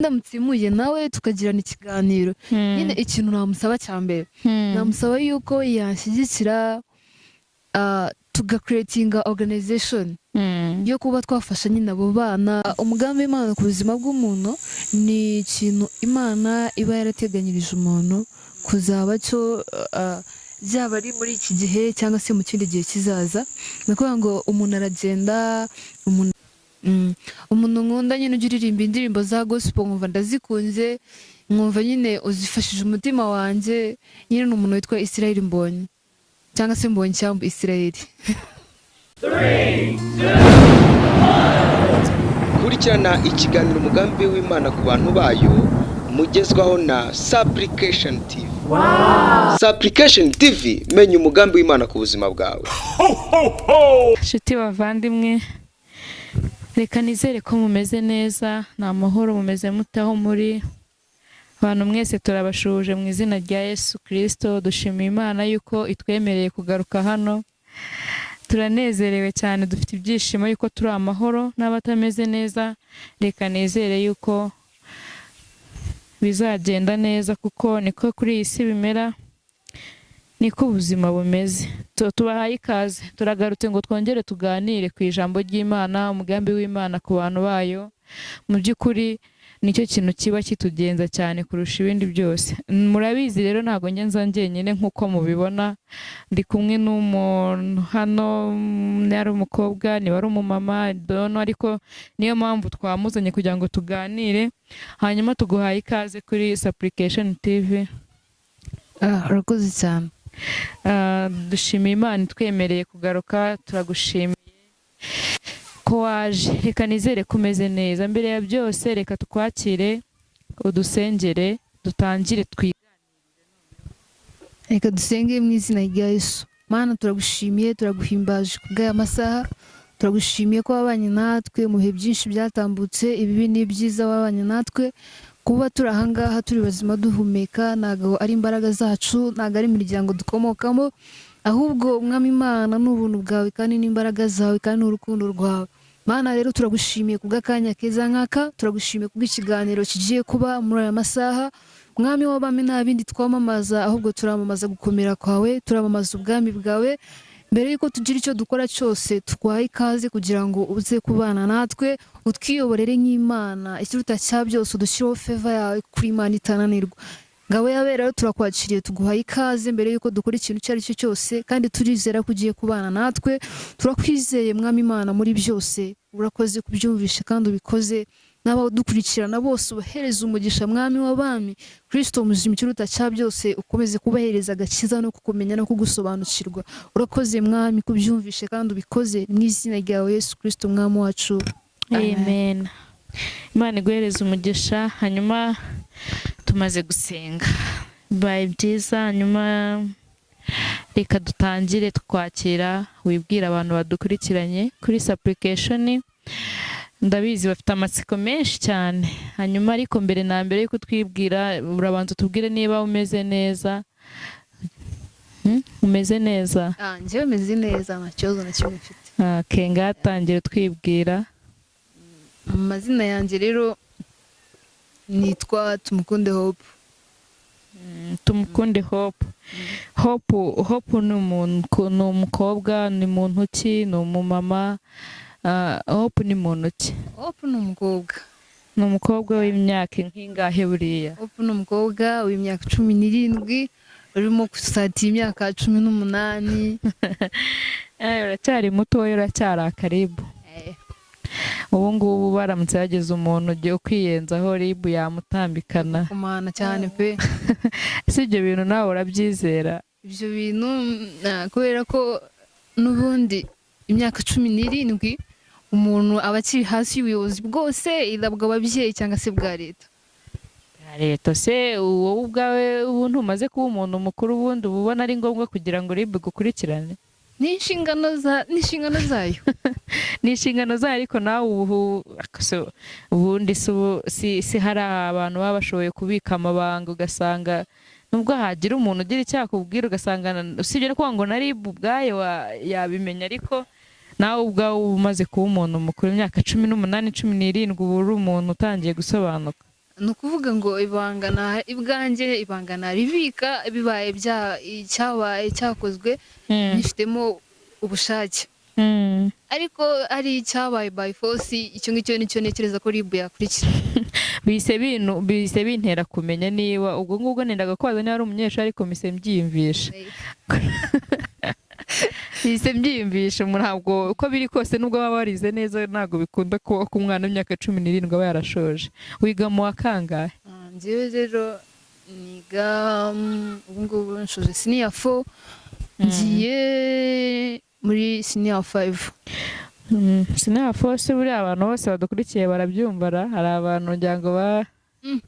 ndamutse nawe tukagirana ikiganiro nyine ikintu namusaba cya mbere namusaba yuko yanshyigikira tugakuretinga organization yo kuba twafasha nyine abo bana. Umugambi w'Imana ku buzima bw'umuntu ni ikintu Imana iba yarateganyirije umuntu kuzaba cyo, byaba ari muri iki gihe cyangwa se mu kindi gihe kizaza. Ni ukuvuga ngo umuntu aragenda, umuntu nkunda nyine ujya uririmba indirimbo za gospel nkumva ndazikunze, nkumva nyine uzifashije umutima wanjye. Nyine ni umuntu witwa Israel Mbonyi cyangwa se Mbonyi cyangwa Israel. Kurikirana ikiganiro umugambi w'Imana ku bantu bayo mugezwaho na Supplication TV. Supplication TV, menya umugambi w'Imana ku buzima bwawe. Nshuti bavandimwe, reka nizere ko mumeze neza, nta mahoro mumeze mutaho muri. Abantu mwese turabashuje mu izina rya Yesu Kristo. Dushimiye Imana yuko itwemereye kugaruka hano. Turanezerewe cyane, dufite ibyishimo yuko turi amahoro. N'abatameze neza reka nizere yuko bizagenda neza, kuko niko kuri iyi si bimera, niko ubuzima bumeze. Tubahaye ikaze, turagarutse ngo twongere tuganire ku ijambo ry'Imana, umugambi w'Imana ku bantu bayo. Mu by'ukuri nicyo kintu kiba kitugenza cyane kurusha ibindi byose. Murabizi rero ntago ngenza njyenyine nk'uko mubibona, ndi kumwe n'umuntu hano, yari umukobwa niba ari umumama dono, ariko niyo mpamvu twamuzanye kugira ngo tuganire. Hanyuma tuguhaye ikaze kuri Supplication TV. Urakoze cyane. Dushimiye Imana itwemereye kugaruka, turagushimiye ko waje. Reka nizere ko umeze neza. Mbere ya byose reka tukwakire, udusengere, dutangire twiganirire. Reka dusenge mu izina rya Yesu. Mana, turagushimiye, turaguhimbaje kubw'aya masaha. Turagushimiye ko wabanye natwe mu bihe byinshi byatambutse, ibibi n'ibyiza wabanye natwe. Kuba turi ahangaha turi bazima duhumeka ntago ari imbaraga zacu, ntago ari imiryango dukomokamo, ahubwo Umwami Imana n'ubuntu bwawe kandi n'imbaraga zawe kandi n'urukundo rwawe. Mana rero turagushimiye kubw'akanya keza nk'aka, turagushimiye kubw'ikiganiro kigiye kuba muri aya masaha. Mwami w'abami, nta bindi twamamaza ahubwo turamamaza gukomera kwawe, turamamaza ubwami bwawe. Mbere yuko tugira icyo dukora cyose, tukwaye ikaze kugira ngo uze kubana natwe, utwiyoborere nk'Imana ikiruta cya byose, udushyireho favor yawe kuri Imana itananirwa. Ngabo yabera rero turakwakiriye, tuguhaye ikaze mbere yuko dukora ikintu icyo ari cyo cyose, kandi turizera ko ugiye kubana natwe. Turakwizeye Mwami Imana muri byose, urakoze kubyumvisha kandi ubikoze. N'abadukurikirana bose ubahereza umugisha Mwami w'abami, Kristo muzima ikiruta cya byose, ukomeze kubahereza agakiza no kukumenya no kugusobanukirwa. Urakoze Mwami kubyumvisha kandi ubikoze, mu izina ryawe Yesu Kristo Mwami wacu, amen. Imana iguhereze umugisha. Hanyuma tumaze gusenga bibaye byiza, hanyuma reka dutangire twakira, wibwira abantu badukurikiranye kuri Supplication. Ndabizi bafite amatsiko menshi cyane. Hanyuma ariko mbere na mbere yuko twibwira, urabanza tubwire niba umeze neza. Umeze neza? Njyewe meze neza, nta kibazo na kimwe mfite. Kenga tangire twibwira. Amazina yanjye rero nitwa Tumukunde Hope. Tumukunde Hope. Hope ni umuntu, ni umukobwa, ni muntu ki, ni umumama? Hope ni muntu ki? Hope ni umukobwa. Ni umukobwa w'imyaka nk'ingahe buriya? Hope ni umukobwa w'imyaka 17, urimo gusatira imyaka 18. Uracyari muto, uracyari akaribu. Ubu ngubu baramutse yageze umuntu ugiye kwiyenzaho ribu yamutambikana. Kumana cyane pe. Si ibyo bintu nawe urabyizera? Ibyo bintu kubera ko n'ubundi imyaka 17 umuntu aba akiri hasi y'ubuyobozi bwose, irabwa ababyeyi cyangwa se bwa leta. Leta se wowe ubwawe ubuntu umaze kuba umuntu mukuru, ubundi ubona ari ngombwa kugira ngo ribu gukurikirane? Ni inshingano zayo. Ni inshingano zayo, ariko nawe ubundi si hari abantu baba bashoboye kubika amabanga, ugasanga nubwo hagira umuntu ugira icyakubwira ugasanga usibye no kuvuga ngo na ribu ubwayo yabimenya, ariko nawe ubwawe umaze kuba umuntu mukuru, imyaka 18 17, ubu uri umuntu utangiye gusobanuka. ni ukuvuga ngo ibwanjye ibanga naribika bibaye icyabaye cyakozwe nifitemo ubushake, ariko ari icyabaye by force, icyo ngicyo nicyo ntekereza ko ribu yakurikira. bise bintera kumenya niba ubwo ngubwo nendaga kwaza niba ari umunyeshuri ariko mise mbyiyumvisha bise mbyiyumvisha ntabwo uko biri kose nubwo baba warize neza ntabwo bikunda kuba ku mwana w'imyaka 17 aba yarashoje. Wiga mu wa kangahe? Njyewe rero niga ubu ngubu nshoje senior 4, ngiye muri senior 5. Senior 4 se buri abantu bose badukurikiye barabyumva, hari abantu ngira ngo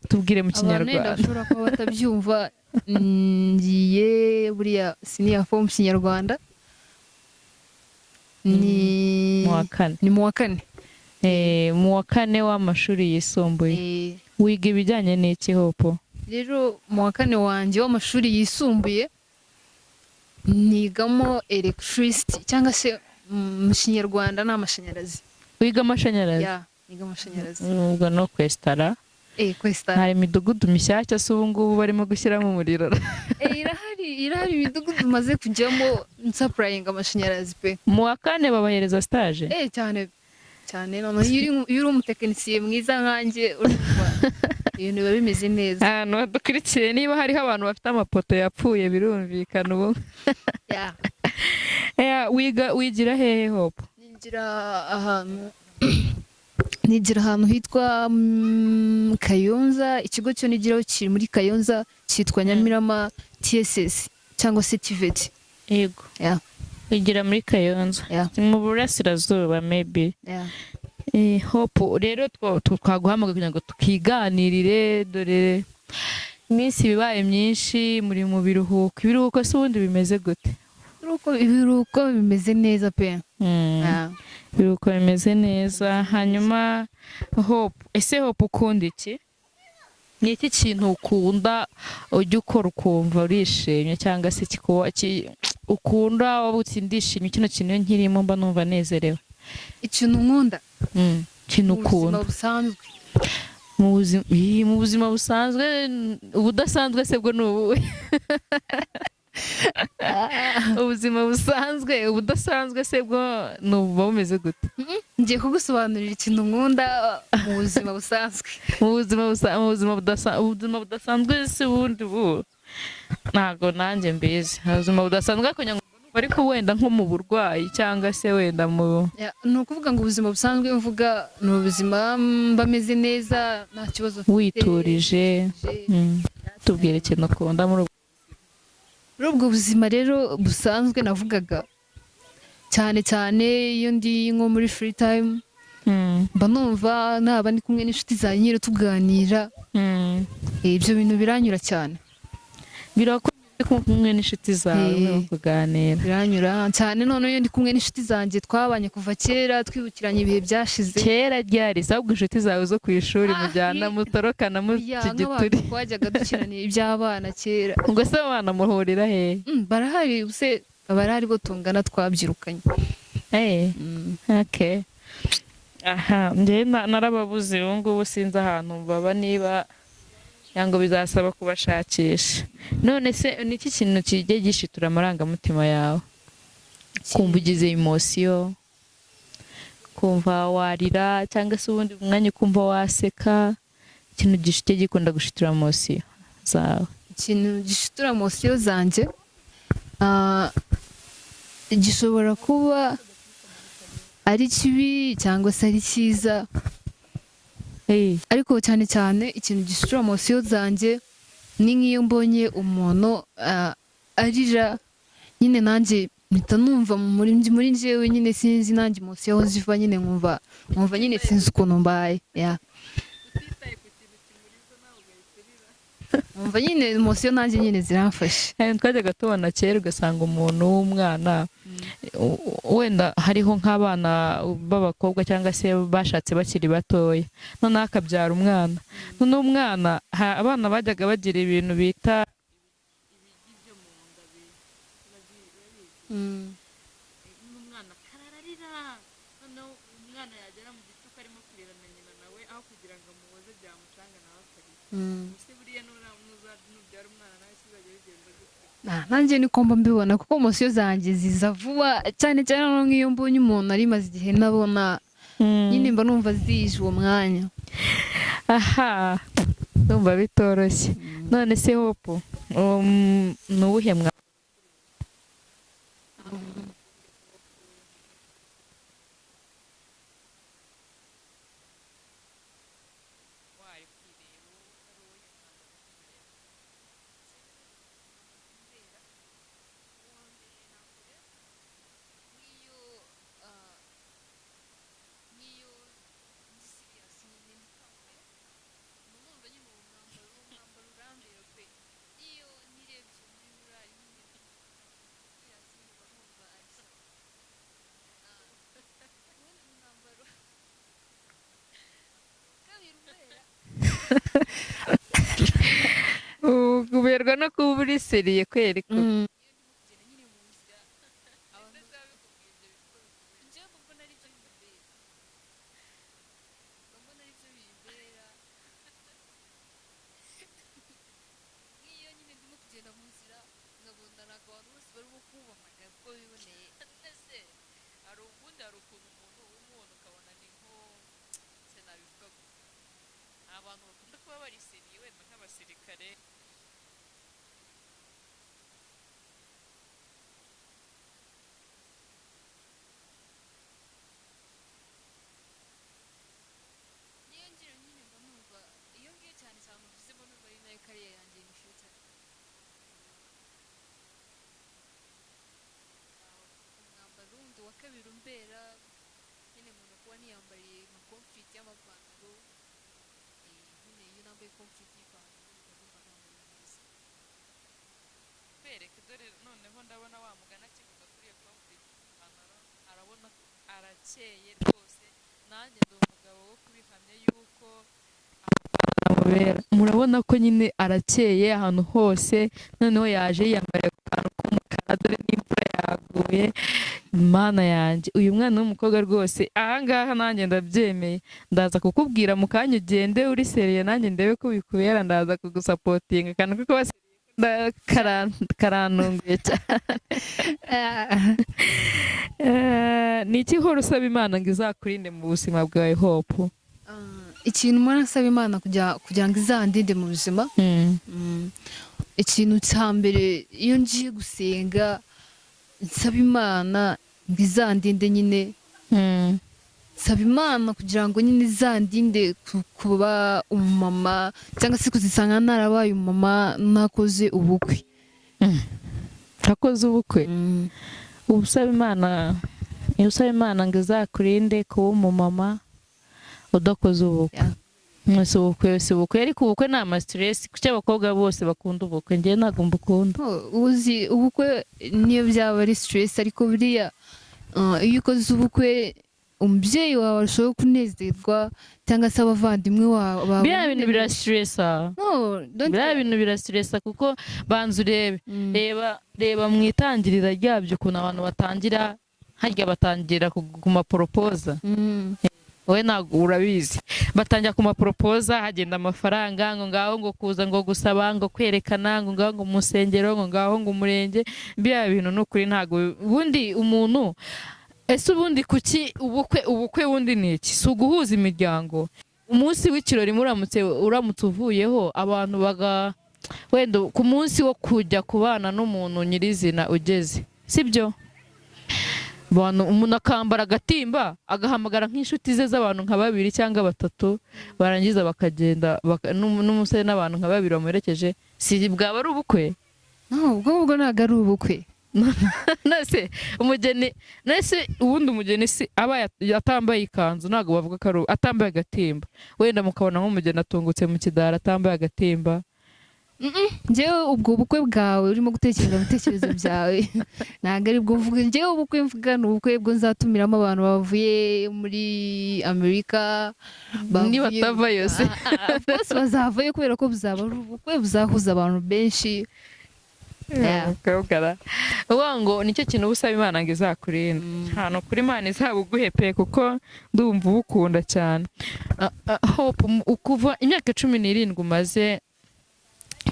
tubwire mu Kinyarwanda bashobora kuba batabyumva. Ngiye buriya senior 4 mu Kinyarwanda ni mu wa kane. Mu wa kane w'amashuri yisumbuye. Wiga ibijyanye n'iki Hope? Rero mu wa kane wanjye w'amashuri yisumbuye nigamo electricity cyangwa se mu Kinyarwanda ni amashanyarazi. Wiga amashanyarazi? Niga amashanyarazi. Ubwo no kwestara? Kwestara. Hari imidugudu mishyashya se ubu ngubu barimo gushyiramo umuriro? irahari imidugudu maze kujyamo nsapurayinga amashanyarazi pe. Mu wa kane babahereza stage? cyane none iyo uri umutekinisiye mwiza nkanjye urumva ibintu biba bimeze neza. Ahantu badukurikiye niba hariho abantu bafite amapoto yapfuye birumvikana ubu. Wigira hehe Hope? Nigira ahantu hitwa Kayonza. Ikigo cyo nigiraho kiri muri Kayonza cyitwa Nyamirama TSS cyangwa se TVET. Yego. Wigira muri Kayonza mu burasirazuba maybe. Hope rero twaguhamagaye kugira ngo tukiganirire, dore iminsi bibaye myinshi muri mu biruhuko se ubundi bimeze gute? Ibiruhuko bimeze neza pe. Ibiruhuko bimeze neza. Hanyuma ese Hope ukunda iki? Ni iki kintu ukunda ujya ukora ukumva urishimye, cyangwa se ukunda waba utsindishimye kino kintu nkirimo mba numva nezerewe? Ikintu nkunda ikintu ukunda mu buzima busanzwe ubudasanzwe se bwo nubuwe? Ubuzima busanzwe ubudasanzwe se bwo nububa bumeze gute? Ngiye kugusobanurira ikintu nkunda mu buzima busanzwe. Ubuzima budasanzwe se ubundi ntago nanjye mbizi. Ubuzima budasanzwe ariko wenda nko mu burwayi cyangwa se wenda ni ukuvuga ngo ubuzima busanzwe mvuga ni ubuzima bameze neza nta kibazo witurije. Tubwire ikintu ukunda muri ubwo buzima rero busanzwe navugaga cyane iyo ndi nko muri free time mba numva naba ndi kumwe n'inshuti zanjye nyine tuganira. Ibyo bintu biranyura cyane. Kumwe n'inshuti zawe kuganira biranyura cyane. None iyo ndi kumwe n'inshuti zanjye twabanye kuva kera twibukiranye ibihe byashize. Kera ryari ahubwo inshuti zawe zo ku ishuri mujyana mutorokana mutugituri twajyaga dukirana iby'abana kera. Ubwo se abana muhurira he? Barahari se barahari bo tungana twabyirukanye. Okay. Njye narababuze ubu ngubu sinzi ahantu baba, niba yango bizasaba kubashakisha. None se niki kintu kijye gishitura amarangamutima yawe? Kumva ugize emotion, kumva warira, cyangwa se ubundi mwanya kumva waseka, ikintu gishite gikunda gushitura emotion zawe? Ikintu gishitura emotion zanjye gishobora kuba ari kibi cyangwa se ari cyiza. Ariko cyane ikintu gishitura emotion zanjye ni nk'iyo mbonye umuntu arira, nyine nanjye mpita numva muri njyewe nyine sinzi nanjye emotion aho ziva, nyine nkumva nyine sinzi ukuntu mbaye. Numva nyine emotion nanjye nyine ziramfashe. Twajyaga tubona kera ugasanga umuntu w'umwana wenda hariho nk'abana b'abakobwa cyangwa se bashatse bakiri batoya, noneho akabyara umwana. None umwana abana bajyaga bagira ibintu bita ibiryo mu nda umwana karararira, noneho umwana yagera mu gicuku arimo kurira na nyina nawe aho kugira ngo amuhoze byamucanga nawe akarira. nanjye niko mba mbibona kuko emosiyo zanjye ziza vuba cyane cyane nk'iyo mbonye umuntu ari maze igihe nabona nyine mba numva zije uwo mwanya. aha ndumva bitoroshye. none se Hope ni uwuhe mwa uberwa no kuba uri seriye kweri ko abantu bakunda kuba bari seriye wenda nk'abasirikare. noneho ndabona wamugana akivuga kuri iyo conflict ipantaro arabona arakeye rwose. nanjye ndi umugabo wo kubihamya yuko amubera, murabona ko nyine arakeye ahantu hose. noneho yaje yambaye akantu k'umukara dore n'imvura yaguye. mana yanjye uyu mwana w'umukobwa rwose ahangaha nanjye ndabyemeye. ndaza kukubwira mu kanya ugende uri seriye nanjye ndebe ko bikubera. ndaza kugusapotinga akantu kuko karantunguye cyane. ni iki uhora usaba Imana ngo izakurinde mu buzima bwawe Hope? ikintu umuntu asaba Imana kugira ngo izandinde mu buzima, ikintu cya mbere iyo ngiye gusenga nsaba Imana ngo izandinde nyine, nsaba Imana kugira ngo nyine izandinde kuba umumama cyangwa se kuzisanga narabaye umumama nakoze ubukwe. urakoze ubukwe? usaba Imana ngo izakurinde kuba umumama udakoze ubukwe. mwese ubukwe ariko ubukwe ni amastress kuko abakobwa bose bakunda ubukwe. njye ntabwo mbukunda. uzi ubukwe niyo byaba ari stress ariko buriya iyo ukoze ubukwe umubyeyi wawe arushaho kunezerwa cyangwa se abavandimwe wawe. biriya bintu birastressa. biriya bintu birastressa kuko banza urebe. reba mu itangirira ryabyo ukuntu abantu batangira harya batangira ku maporopoza. wowe ntabwo urabizi. batangira ku maporopoza hagenda amafaranga ngo ngaho ngo kuza ngo gusaba ngo kwerekana ngo ngaho ngo mu nsengero ngo ngaho ngo umurenge. biriya bintu ni ukuri ntabwo ubundi umuntu ese ubundi kuki ubukwe wundi ni iki? si uguhuza imiryango. umunsi w'ikirori uramutse uvuyeho abantu wenda ku munsi wo kujya kubana n'umuntu nyirizina ugeze, sibyo? umuntu akambara agatimba agahamagara nk'inshuti ze z'abantu nka 2 cyangwa 3 barangiza bakagenda n'umusore n'abantu nka 2 bamuherekeje. si bwaba ari ubukwe? ubwo ntabwo ari ubukwe. nase umugeni ubundi umugeni si aba yatambaye ikanzu ntabwo bavuga ko ari atambaye agatimba. wenda mukabona nk'umugeni atungutse mu kidara atambaye agatimba. njyewe ubwo bukwe bwawe urimo gutekereza mu bitekerezo byawe ntabwo ari bwo mvuga. njyewe ubukwe mvuga ni ubukwe bwo nzatumiramo abantu bavuye muri Amerika. niba batava yose bose bazavayo kubera ko buzaba ari ubukwe buzahuza abantu benshi. uvuga ngo nicyo kintu uba usaba Imana ngo izakurinde ahantu kuri Imana izabuguhe pe kuko ndumva ubukunda cyane. Hope ukuva imyaka 17 umaze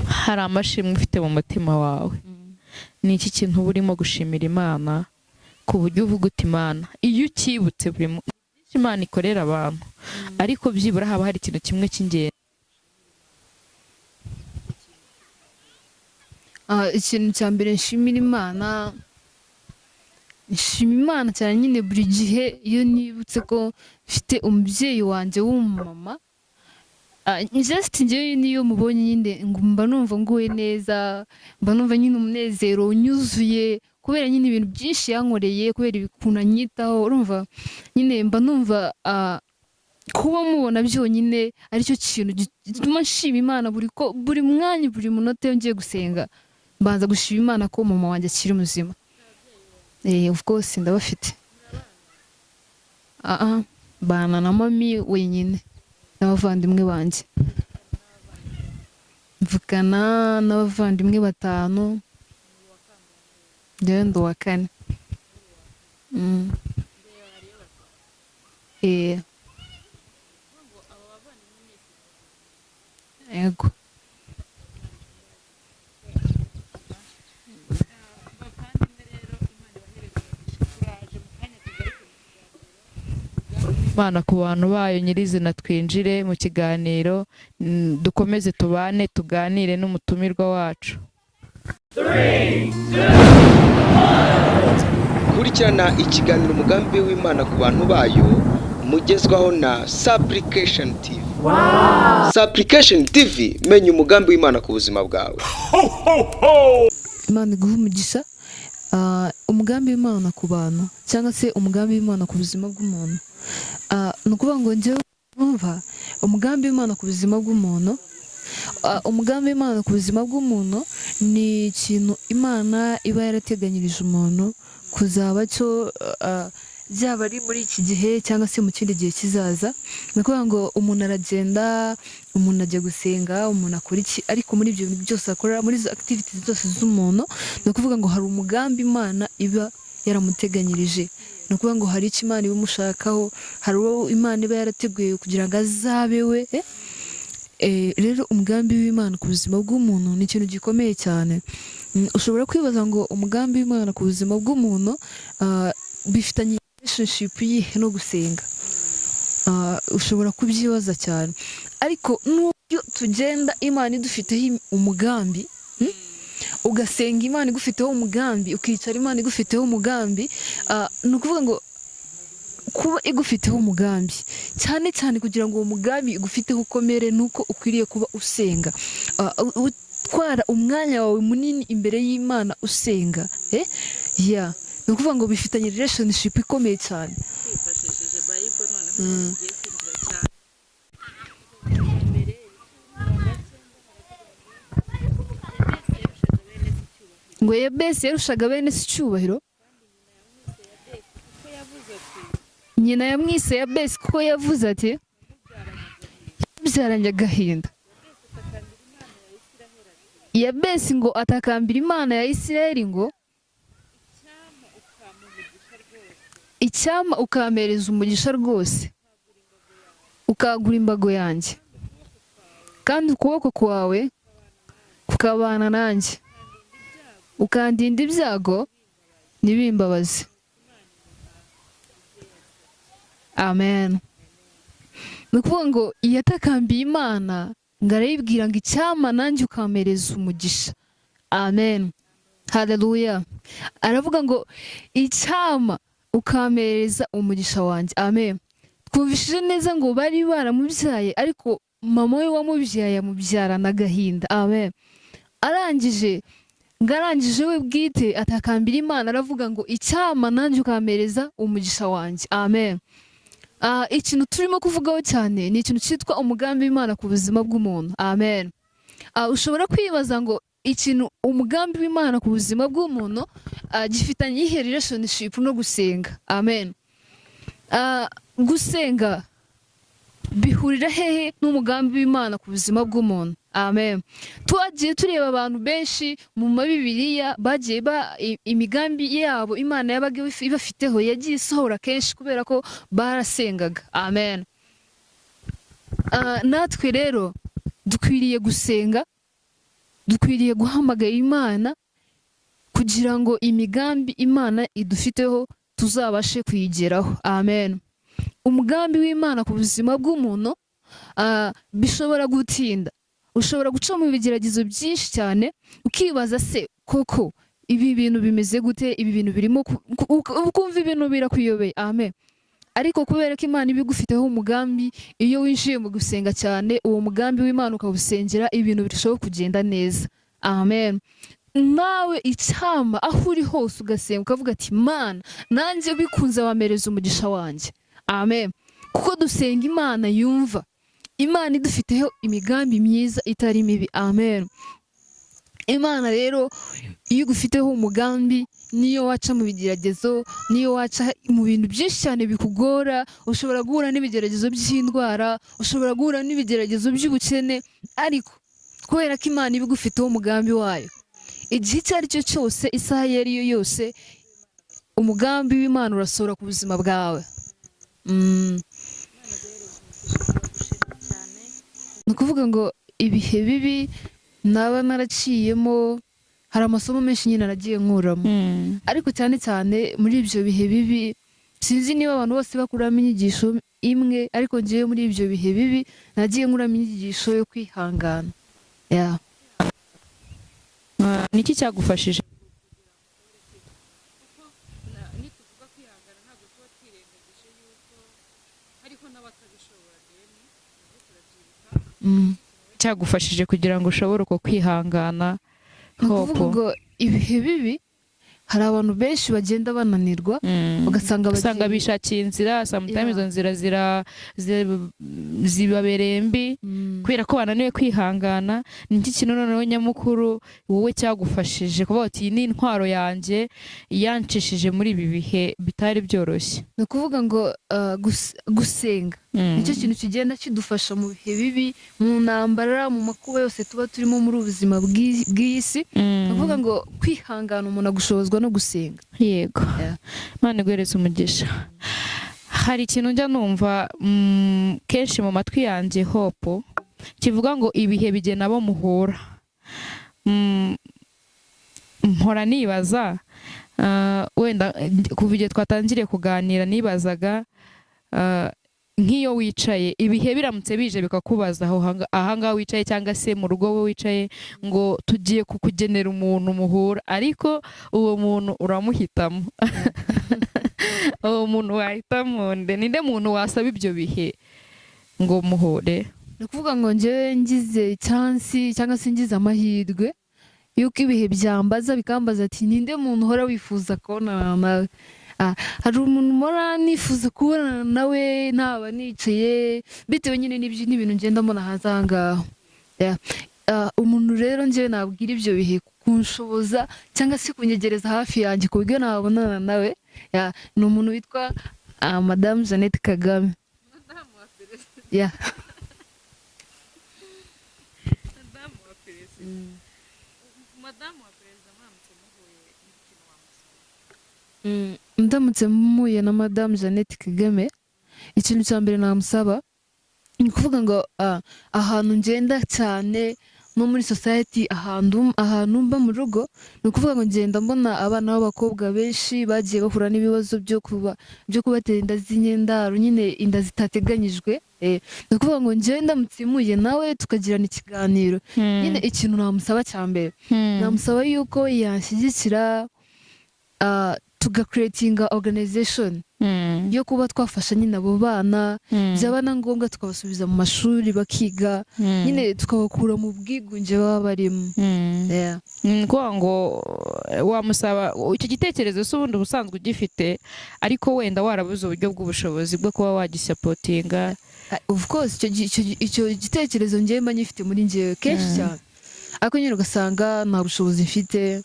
hari amashimwe ufite mu mutima wawe, ni iki kintu uba urimo gushimira Imana ku buryo uvuga uti Imana iyo ukibutse buri Imana ikorera abantu ariko byibura haba hari ikintu kimwe cy'ingenzi? Ikintu cya mbere nshimira Imana cyane nyine buri gihe iyo nibutse ko mfite umubyeyi wanjye w'umumama, just njyewe niyo mubonye nyine mba numva nguwe neza, mba numva nyine umunezero unyuzuye kubera nyine ibintu byinshi yankoreye, kubera ibikuntu anyitaho, urumva nyine mba numva kuba mubona byonyine aricyo kintu gituma nshima Imana buri mwanya buri munota iyo ngiye gusenga mbanza gushima Imana ko mama wanjye akiri muzima. Of course ndabafite. Bana na mami wenyine n'abavandimwe banjye. Mvukana n'abavandimwe 5, ndi uwa 4. Yego. Imana ku bantu bayo nyirizina, twinjire mu kiganiro dukomeze tubane tuganire n'umutumirwa wacu. Kurikirana ikiganiro umugambi w'Imana ku bantu bayo mugezwaho na Supplication TV. Supplication TV, menya umugambi w'Imana ku buzima bwawe. Imana iguhe umugisha. Umugambi w'Imana ku bantu cyangwa se umugambi w'Imana ku buzima bw'umuntu, ni ukuvuga ngo njyewe numva umugambi w'Imana ku buzima bw'umuntu, umugambi w'Imana ku buzima bw'umuntu ni ikintu Imana iba yarateganyirije umuntu kuzaba cyo, byaba ari muri iki gihe cyangwa se mu kindi gihe kizaza. Ni ukuvuga ngo umuntu aragenda, umuntu ajya gusenga, umuntu akora iki, ariko muri ibyo bintu byose akora, muri izo activities zose z'umuntu, ni ukuvuga ngo hari umugambi Imana iba yaramuteganyirije. Ni ukuvuga ngo hari icyo Imana iba imushakaho, hari uwo Imana iba yarateguye kugira ngo azabe we. Rero umugambi w'Imana ku buzima bw'umuntu ni ikintu gikomeye cyane. Ushobora kwibaza ngo umugambi w'Imana ku buzima bw'umuntu bifitanye relationship yihe no gusenga? Ushobora kubyibaza cyane, ariko n'ubwo tugenda Imana idufiteho umugambi, ugasenga Imana igufiteho umugambi, ukicara Imana igufiteho umugambi, ni ukuvuga ngo kuba igufiteho umugambi cyane cyane kugira ngo uwo mugambi igufiteho ukomere, nuko ukwiriye kuba usenga, utwara umwanya wawe munini imbere y'Imana usenga. Ni ukuvuga ngo bifitanye relationship ikomeye cyane. Ngo Yabesi yarushaga bene se icyubahiro, nyina yamwise Yabesi kuko yavuze ati yabyaranye agahinda. Yabesi ngo atakambira Imana ya Isirayeli ngo icyama ukampereza umugisha rwose, ukagura imbago yanjye, kandi ukuboko kwawe kukabana nanjye, ukandinda ibyago ntibimbabaze. Amen. Ni ukuvuga ngo yatakambiye Imana ngo arayibwira ngo icyama nanjye ukampereza umugisha. Amen. Haleluya. Aravuga ngo icyama ukampereza umugisha wanjye. Amen. Twumvishije neza ngo bari baramubyaye, ariko mama we wamubyaye yamubyarana agahinda. Amen. Arangije we bwite atakambira Imana, aravuga ngo icyama nanjye ukampereza umugisha wanjye. Amen. Ikintu turimo kuvugaho cyane ni ikintu cyitwa umugambi w'Imana ku buzima bw'umuntu. Amen. Ushobora kwibaza ngo ikintu umugambi w'Imana ku buzima bw'umuntu gifitanye iyihe relationship no gusenga? Amen. Gusenga bihurira hehe n'umugambi w'Imana ku buzima bw'umuntu? amen. Twagiye tureba abantu benshi mu mabibiriya bagiye imigambi yabo Imana yabaga ibafiteho yagiye isohora kenshi kubera ko barasengaga, amen. Natwe rero dukwiriye gusenga, dukwiriye guhamagara Imana kugira ngo imigambi Imana idufiteho tuzabashe kuyigeraho, amen. Umugambi w'Imana ku buzima bw'umuntu bishobora gutinda, ushobora guca mu bigeragezo byinshi cyane ukibaza se koko ibi bintu bimeze gute, ibi bintu birimo ukumva ibintu birakuyobeye, amen. Ariko kubera ko Imana ibigufiteho umugambi, iyo winjiye mu gusenga cyane uwo mugambi w'Imana ukawusengera, ibintu birushaho kugenda neza, amen. Nawe icyama aho uri hose ugasenga ukavuga ati Mana nanjye bikunze wamereza umugisha wanjye, amen. Kuko dusenga Imana yumva, Imana idufiteho imigambi myiza itari mibi, amen. Imana rero iyo igufiteho umugambi, niyo waca mu bigeragezo, niyo waca mu bintu byinshi cyane bikugora, ushobora guhura n'ibigeragezo by'indwara, ushobora guhura n'ibigeragezo by'ubukene, ariko kubera ko Imana ibigufiteho umugambi wayo, igihe icyo ari cyo cyose, isaha iyo ari yo yose, umugambi w'Imana urasohora ku buzima bwawe. Ni ukuvuga ngo ibihe bibi naba naraciyemo, hari amasomo menshi nyine nagiye nkuramo, ariko cyane cyane muri ibyo bihe bibi, sinzi niba abantu bose bakuramo inyigisho imwe, ariko ngewe muri ibyo bihe bibi nagiye nkuramo inyigisho yo kwihangana. Niki cyagufashije? Cyagufashije kugira ngo ushobore uko kwihangana? Ni ukuvuga ngo ibihe bibi hari abantu benshi bagenda bananirwa, ugasanga bishakiye inzira, sometimes izo nzira zibabereye mbi kubera ko bananiwe kwihangana. Ni iki kintu noneho nyamukuru wowe cyagufashije kuvuga ati iyi ni intwaro yanjye yancishije muri ibi bihe bitari byoroshye? Ni ukuvuga ngo gusenga nicyo kintu kigenda kidufasha mu bihe bibi, mu ntambara, mu makuba yose tuba turimo muri ubuzima bw'iyi si. Ni ukuvuga ngo kwihangana umuntu agushobozwa no gusenga. Yego, Imana iguhereze umugisha. Hari ikintu njya numva kenshi mu matwi yanjye, hope, kivuga ngo ibihe bigena abo muhura. Mpora nibaza, wenda kuva igihe twatangiriye kuganira nibazaga, nk'iyo wicaye ibihe biramutse bije bikakubaza ahangaha wicaye cyangwa se mu rugo we wicaye, ngo tugiye kukugenera umuntu muhura, ariko uwo muntu uramuhitamo. Uwo muntu wahitamo nde? Ninde muntu wasaba ibyo bihe ngo muhure? Ni ukuvuga ngo njyewe ngize chance cyangwa se ngize amahirwe yuko ibihe byambaza bikambaza ati ninde muntu uhora wifuza kubonana nawe. Hari umuntu mpora nifuza kubonana nawe naba nicaye, bitewe nyine n'ibintu ngenda mbona hanze aha ngaho. Umuntu rero njyewe nabwira ibyo bihe kunshoboza cyangwa se kunyegereza hafi yanjye ku buryo nabonana nawe, ni umuntu witwa Madame Jeannette Kagame. Ndamutse mpuye na Madame Jeannette Kagame, ikintu cya mbere namusaba ni ukuvuga ngo ahantu ngenda cyane no muri society, ahantu mba mu rugo, ni ukuvuga ngo ngenda mbona abana b'abakobwa benshi bagiye bahura n'ibibazo byo kubatera inda z'inyendaro, nyine inda zitateganyijwe. Ni ukuvuga ngo ngenda mutimuye nawe tukagirana ikiganiro. Nyine ikintu namusaba cya mbere, namusaba yuko yanshyigikira, tugakuretinga organization yo kuba twafasha nyine abo bana, byaba na ngombwa tukabasubiza mu mashuri bakiga, nyine tukabakura mu bwigunge baba barimo. Kuvuga ngo wamusaba icyo gitekerezo se ubundi ubusanzwe ugifite, ariko wenda warabuze uburyo bw'ubushobozi bwo kuba wagisapotinga. Of course icyo gitekerezo njyewe mba nyifite muri njyewe kenshi cyane, ariko nyine ugasanga nta bushobozi mfite.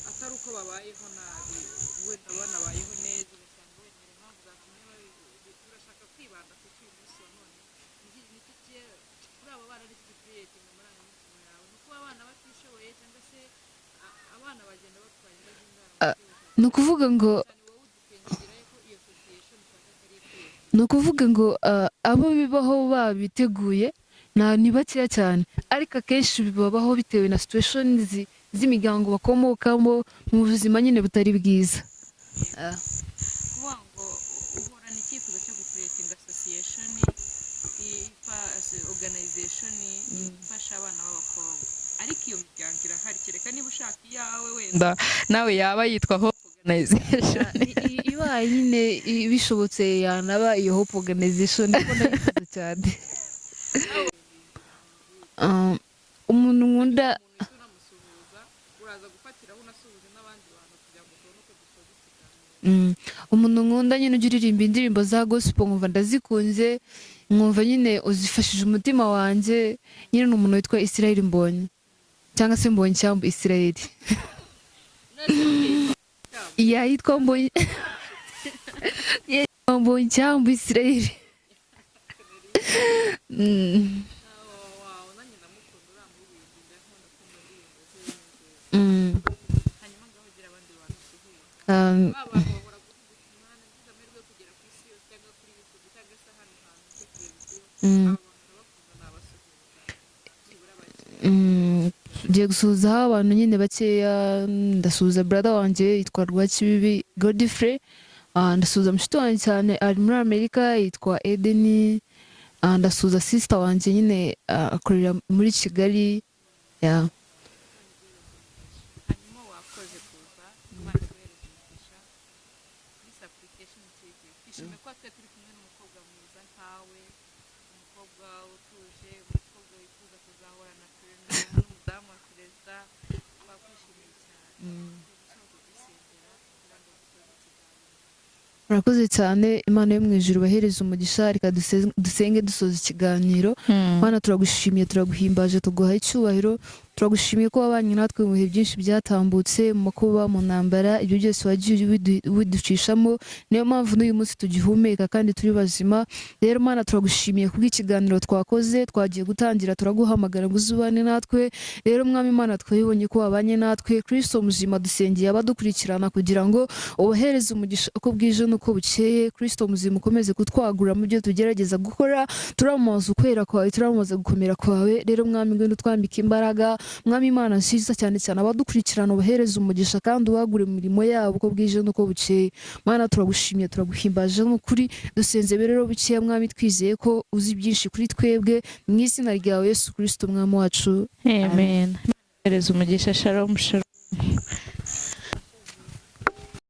Atari uko babayeho nabi, wenda banabayeho neza, ugasanga wenda impamvu zatumye turashaka ni ukuvuga ngo abo bibaho babiteguye ni bakeya cyane, ariko akenshi bibabaho bitewe na situation z'imiryango bakomokamo mu buzima nyine butari bwiza. kuvuga ngo uhorana icyifuzo cyo gukuretinga association organization ifasha abana b'abakobwa, ariko iyo miryango irahari, kereka niba ushaka iyawe wenda nawe yaba yitwa Hope Organization. Ibaye nyine bishobotse yanaba iyo Hope Organization, niko ndayifuza cyane. Umuntu nkunda umuntu nkunda nyine ujya uririmba indirimbo za gospel nkumva ndazikunze, nkumva nyine uzifashije umutima wanjye. Nyine ni umuntu witwa Israel Mbonyi, cyangwa se Mbonyi cyangwa Israel. Yitwa Mbonyi Mbonyi cyangwa Israel. Ngiye gusuhuzaho abantu nyine bakeya. Ndasuhuza brother wanjye yitwa Rwakibibi Godfrey. Ndasuhuza mushiki wanjye cyane ari muri Amerika yitwa Eden. Ndasuhuza sister wanjye nyine akorera muri Kigali. Murakoze cyane, Imana yo mu ijuru bahereza umugisha. Reka dusenge dusoza ikiganiro. Mana turagushimiye, turaguhimbaje, tuguha icyubahiro. Turagushimiye ko wabanye natwe mu bihe byinshi byatambutse, mu makuba, mu ntambara, ibyo byose wagiye biducishamo. Niyo mpamvu n'uyu munsi tugihumeka kandi turi bazima. Rero Mana turagushimiye kubw'ikiganiro twakoze, twagiye gutangira turaguhamagara ngo uzubane natwe. Rero Mwami Imana twabibonye ko wabanye natwe. Kristo muzima dusengeye abadukurikirana kugira ngo ubahereze umugisha uko bwije n'uko bukeye. Kristo muzima ukomeze kutwagura mu byo tugerageza gukora. Turamumaza ukwera kwawe, turamumaza gukomera kwawe. Rero Mwami ngwino utwambike imbaraga. Mwami Imana nziza cyane cyane abadukurikirana ubahereza umugisha kandi ubagure mu mirimo yabo uko bwije n'uko bukeye. Mana turagushimiye, turaguhimbaje n'ukuri. Dusenze rero bukeye Mwami, twizeye ko uzi byinshi kuri twebwe, mu izina ryawe Yesu Kristo Mwami wacu. Amen. Hereza umugisha. Shalom shalom.